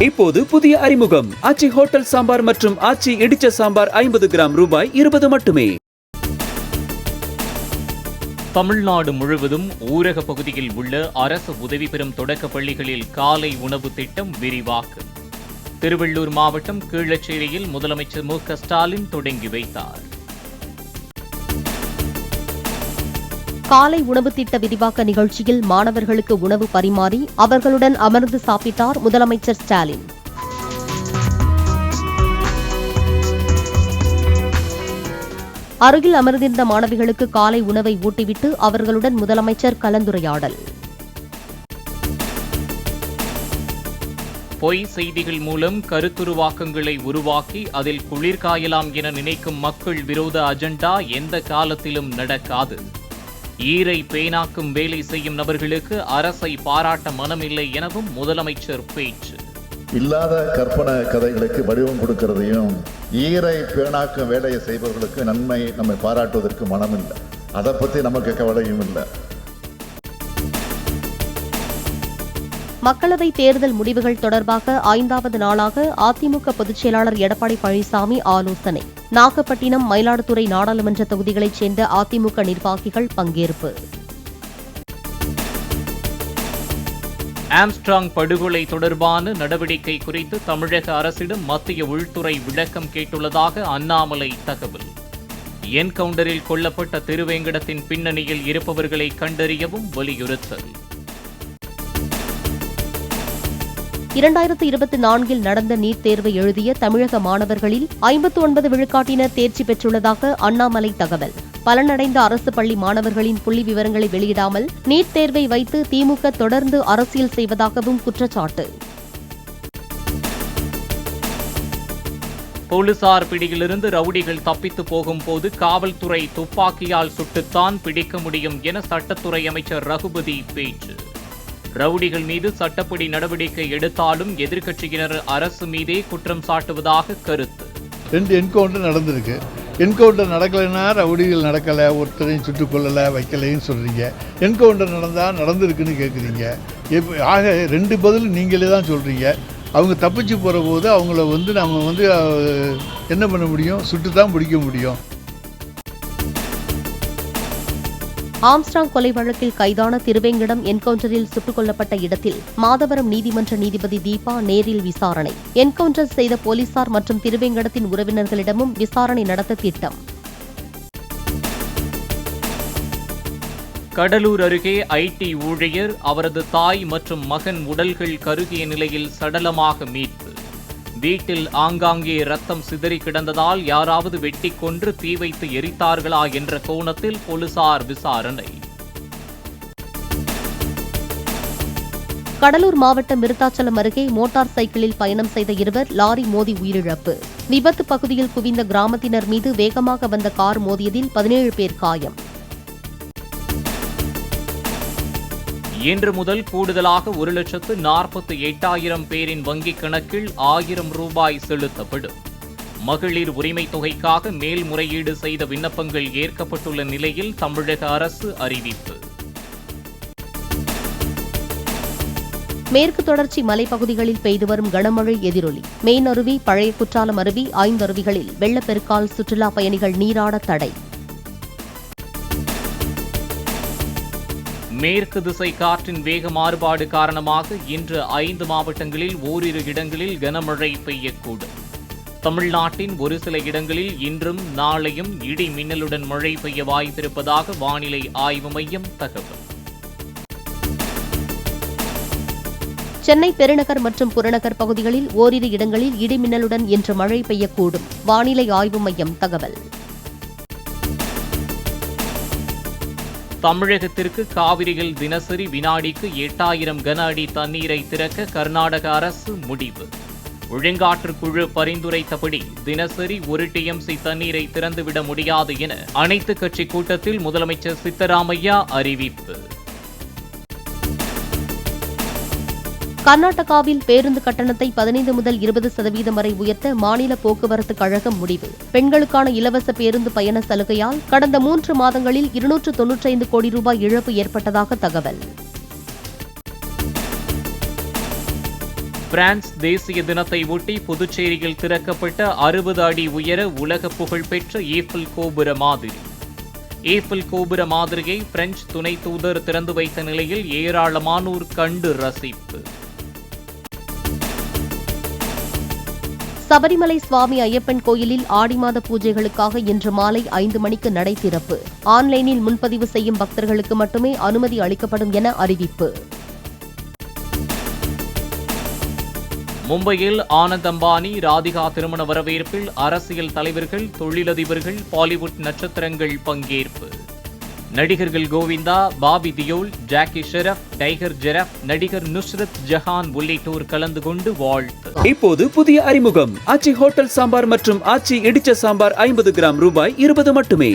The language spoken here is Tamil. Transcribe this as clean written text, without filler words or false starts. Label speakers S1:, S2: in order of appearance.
S1: இப்போது புதிய அறிமுகம் ஆச்சி ஹோட்டல் சாம்பார் மற்றும் ஆச்சி இடிச்ச சாம்பார் 50 கிராம் ரூபாய் 20 மட்டுமே.
S2: தமிழ்நாடு முழுவதும் ஊரக பகுதியில் உள்ள அரசு உதவி பெறும் தொடக்க பள்ளிகளில் காலை உணவு திட்டம் விரிவாக்கம். திருவள்ளூர் மாவட்டம் கீழச்சேரியில் முதலமைச்சர் மு.க. ஸ்டாலின் தொடங்கி வைத்தார்.
S3: காலை உணவு திட்ட விரிவாக்க நிகழ்ச்சியில் மாணவர்களுக்கு உணவு பரிமாறி அவர்களுடன் அமர்ந்து சாப்பிட்டார் முதலமைச்சர் ஸ்டாலின். அருகில் அமர்ந்திருந்த மாணவிகளுக்கு காலை உணவை ஊட்டிவிட்டு அவர்களுடன் முதலமைச்சர் கலந்துரையாடல்.
S2: பொய் செய்திகள் மூலம் கருத்துருவாக்கங்களை உருவாக்கி அதில் குளிர்காயலாம் என நினைக்கும் மக்கள் விரோத அஜெண்டா எந்த காலத்திலும் நடக்காது. ஈரை பேனாக்கும் வேலை செய்யும் நபர்களுக்கு அரசை பாராட்ட மனமில்லை எனவும் முதலமைச்சர் பேச்சு.
S4: இல்லாத கற்பனை கதைகளுக்கு வடிவம் கொடுக்கிறதையும் ஈரை பேனாக்கும் வேலையை செய்பவர்களுக்கு நம்மை பாராட்டுவதற்கு மனமில்லை. அதை பற்றி நமக்கு கவலையும் இல்லை.
S3: மக்களவை தேர்தல் முடிவுகள் தொடர்பாக 5வது நாளாக அதிமுக பொதுச் செயலாளர் எடப்பாடி பழனிசாமி ஆலோசனை. நாகப்பட்டினம், மயிலாடுதுறை நாடாளுமன்ற தொகுதிகளைச் சேர்ந்த அதிமுக நிர்வாகிகள் பங்கேற்பு.
S2: ஆம்ஸ்ட்ராங் படுகொலை தொடர்பான நடவடிக்கை குறித்து தமிழக அரசிடம் மத்திய உள்துறை விளக்கம் கேட்டுள்ளதாக அண்ணாமலை தகவல். என்கவுண்டரில் கொல்லப்பட்ட திருவேங்கடத்தின் பின்னணியில் இருப்பவர்களை கண்டறியவும் வலியுறுத்தல்.
S3: 2024 நடந்த நீட் தேர்வை எழுதிய தமிழக மாணவர்களில் 59 விழுக்காட்டினர் தேர்ச்சி பெற்றுள்ளதாக அண்ணாமலை தகவல். பலனடைந்த அரசு பள்ளி மாணவர்களின் புள்ளி விவரங்களை வெளியிடாமல் நீட் தேர்வை வைத்து திமுக தொடர்ந்து அரசியல் செய்வதாகவும் குற்றச்சாட்டு.
S2: போலீசார் பிடியிலிருந்து ரவுடிகள் தப்பித்து போகும்போது காவல்துறை துப்பாக்கியால் சுட்டுத்தான் பிடிக்க முடியும் என சட்டத்துறை அமைச்சர் ரகுபதி பேச்சு. ரவுடிகள் மீது சட்டப்படி நடவடிக்கை எடுத்தாலும் எதிர்க்கட்சியினர் அரசு மீதே குற்றம் சாட்டுவதாக கருத்து.
S5: 2 என்கவுண்டர் நடந்திருக்கு. என்கவுண்டர் நடக்கலைன்னா ரவுடிகள் நடக்கலை, ஒருத்தரையும் சுட்டுக் கொள்ளலை, வைக்கலைன்னு சொல்கிறீங்க. என்கவுண்டர் நடந்திருக்குன்னு கேட்குறீங்க. ஆக 2 பதில் நீங்களே தான் சொல்கிறீங்க. அவங்க தப்பிச்சு போகிற போது அவங்கள நம்ம என்ன பண்ண முடியும்? சுட்டு தான் பிடிக்க முடியும்.
S3: ஆம்ஸ்ட்ராங் கொலை வழக்கில் கைதான திருவேங்கடம் என்கவுண்டரில் சுட்டுக் கொல்லப்பட்ட இடத்தில் மாதவரம் நீதிமன்ற நீதிபதி தீபா நேரில் விசாரணை. என்கவுண்டர் செய்த போலீசார் மற்றும் திருவேங்கடத்தின் உறவினர்களிடமும் விசாரணை நடத்த திட்டம்.
S2: கடலூர் அருகே ஐடி ஊழியர், அவரது தாய் மற்றும் மகன் உடல்கள் கருகிய நிலையில் சடலமாக மீட்பு. வீட்டில் ஆங்காங்கே ரத்தம் சிதறி கிடந்ததால் யாராவது வெட்டிக் கொன்று தீ வைத்து எரித்தார்களா என்ற கோணத்தில் போலீசார் விசாரணை.
S3: கடலூர் மாவட்டம் விருத்தாச்சலம் அருகே மோட்டார் சைக்கிளில் பயணம் செய்த 2 லாரி மோதி உயிரிழப்பு. விபத்து பகுதியில் குவிந்த கிராமத்தினர் மீது வேகமாக வந்த கார் மோதியதில் 17 பேர் காயம்.
S2: இன்று முதல் கூடுதலாக 1,48,000 பேரின் வங்கிக் கணக்கில் 1000 ரூபாய் செலுத்தப்படும். மகளிர் உரிமை தொகைக்காக மேல்முறையீடு செய்த விண்ணப்பங்கள் ஏற்கப்பட்டுள்ள நிலையில் தமிழக அரசு அறிவிப்பு.
S3: மேற்கு தொடர்ச்சி மலைப்பகுதிகளில் பெய்து வரும் கனமழை எதிரொலி. மெயின் அருவி, பழைய குற்றாலம் அருவி, 5 அருவிகளில் வெள்ளப்பெருக்கால் சுற்றுலா பயணிகள் நீராட தடை.
S2: மேற்கு திசை காற்றின் வேக மாறுபாடு காரணமாக இன்று 5 மாவட்டங்களில் ஓரிரு இடங்களில் கனமழை பெய்யக்கூடும். தமிழ்நாட்டின் ஒரு சில இடங்களில் இன்றும் நாளையும் இடி மின்னலுடன் மழை பெய்ய வாய்ப்பிருப்பதாக வானிலை ஆய்வு மையம் தகவல்.
S3: சென்னை பெருநகர் மற்றும் புறநகர் பகுதிகளில் ஓரிரு இடங்களில் இடி மின்னலுடன் இன்று மழை பெய்யக்கூடும். வானிலை ஆய்வு மையம் தகவல்.
S2: தமிழகத்திற்கு காவிரியில் தினசரி வினாடிக்கு 8000 கன அடி தண்ணீரை திறக்க கர்நாடக அரசு முடிவு. ஒழுங்காற்று குழு பரிந்துரைத்தபடி தினசரி 1 TMC தண்ணீரை திறந்துவிட முடியாது என அனைத்துக் கட்சி கூட்டத்தில் முதலமைச்சர் சித்தராமையா அறிவிப்பு.
S3: கர்நாடகாவில் பேருந்து கட்டணத்தை 15 முதல் 20% வரை உயர்த்த மாநில போக்குவரத்து கழகம் முடிவு. பெண்களுக்கான இலவச பேருந்து பயண சலுகையால் கடந்த 3 மாதங்களில் 295 கோடி ரூபாய் இழப்பு ஏற்பட்டதாக தகவல்.
S2: பிரான்ஸ் தேசிய தினத்தை ஒட்டி புதுச்சேரியில் திறக்கப்பட்ட 60 அடி உயர உலக புகழ்பெற்ற ஈஃபில் கோபுர மாதிரி. ஈஃபில் கோபுர மாதிரியை பிரெஞ்சு துணை தூதர் திறந்து வைத்த நிலையில் ஏராளமானோர் கண்டு ரசிப்பு.
S3: சபரிமலை சுவாமி ஐயப்பன் கோயிலில் ஆடி மாத பூஜைகளுக்காக இன்று மாலை 5 மணிக்கு நடை திறப்பு. ஆன்லைனில் முன்பதிவு செய்யும் பக்தர்களுக்கு மட்டுமே அனுமதி அளிக்கப்படும் என அறிவிப்பு.
S2: மும்பையில் ஆனந்த் அம்பானி, ராதிகா திருமண வரவேற்பில் அரசியல் தலைவர்கள், தொழிலதிபர்கள், பாலிவுட் நட்சத்திரங்கள் பங்கேற்பு. நடிகர்கள் கோவிந்தா, பாபி தியோல், ஜாக்கி ஷெரப், டைகர் ஜெரப், நடிகர் நுஸ்ரத் ஜஹான் உள்ளிட்டோர் கலந்து கொண்டு வாழ்த்து.
S1: இப்போது புதிய அறிமுகம் ஆச்சி ஹோட்டல் சாம்பார் மற்றும் ஆச்சி இடிச்ச சாம்பார் 50 கிராம் ரூபாய் 20 மட்டுமே.